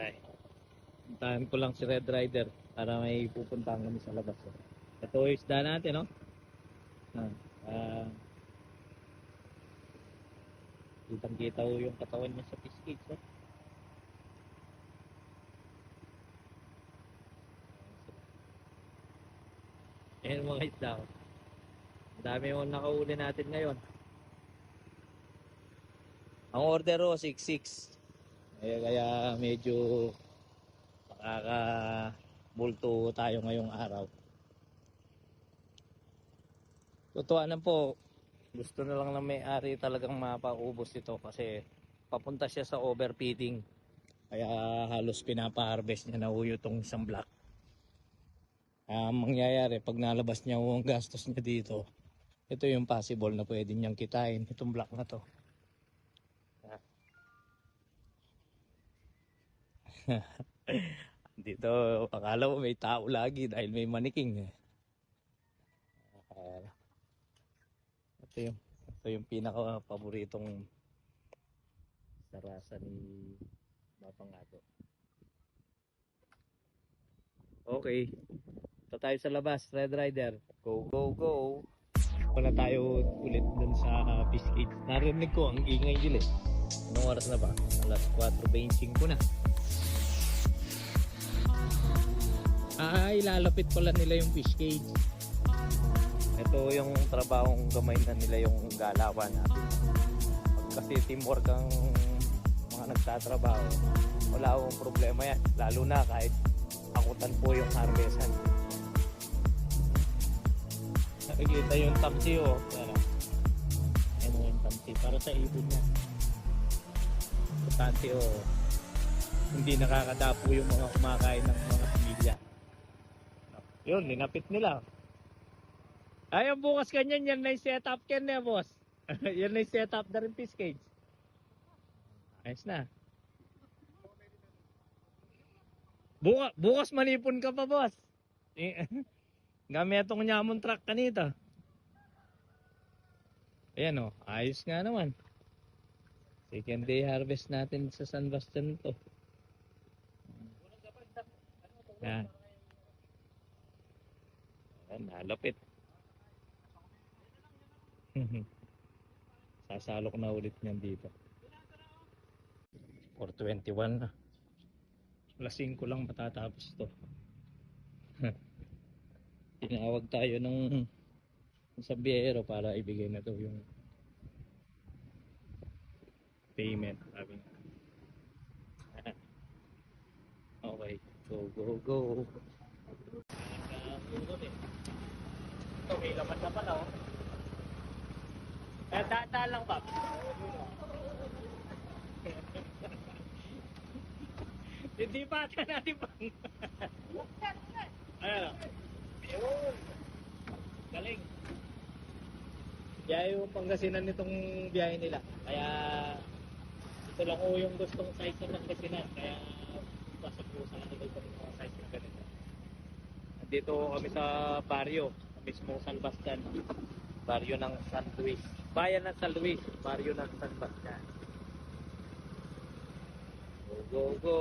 Ay, puntahan ko lang si Red Rider para may pupuntahan kami sa labas. Ito yung isda natin, no? Kitang-kita ko yung katawan niya sa fish cage, no? Ayan mga isda ko. Ang dami yung nakauli natin ngayon. Ang order ko 6-6. Kaya medyo makaka-multo tayo ngayong araw. Tutuanan po, gusto na lang ng may-ari talagang mapaubos ito kasi papunta siya sa overfeeding. Kaya halos pinapa-harvest niya na uyo itong isang block. Mangyayari pag nalabas niya ang gastos niya dito, ito yung possible na pwede niyang kitain itong block na to. Dito akala mo may tao lagi dahil may maniking. Ito yung pinaka paboritong sarasa ni Mapangato. Okay, ito tayo sa labas, Red Rider. Go, go, go. Wala tayo ulit dun sa fish cage. Narinig ko ang ingay nila eh. Anong oras na ba? Alas 4:25 na. Ilalapit pala nila yung fish cage. Ito yung trabahong gamay na nila yung galawan natin. Pag kasi teamwork ang mga nagtatrabaho, wala akong problema yan. Lalo na kahit akutan po yung harvestan. Nakikita yung tamsi oh. Ayan mo yung tamsi para sa ibon niya. Importante oh. Hindi nakakadapo yung mga kumakain ng mga pamilya. Yun, linapit nila. Ay, ang bukas kanyan, yan na yung setup kan na, boss. Yan na yung setup na rin fish cage. Ayos na. Bukas manipon ka pa, boss. Gamit itong nyamon truck kanito. Ayan o, ayos nga naman. Second day harvest natin sa San Bastian to. Yan. Ayan, nalapit. Sasalok na ulit niyan dito. 4:21 na. Alas 5 lang matatapos to. Tinawag tayo ng sabyero para ibigay na to yung payment. Okay, go, go, go. Ito, may laman na pala oh. Data lang ba? Hindi pa ata natin pang. Ayan o. Ayun. Galing. Kaya yung Pangasinan nitong biyahe nila. Kaya ito lang o yung gustong size ng Pangasinan. Kaya pasok po sa kanila itong mga size ng ganito. Dito kami sa barrio. Mismo San Bastian. Barrio ng San Luis. Bayan ng San Luis. Barrio ng San Bastian. Go, go, go.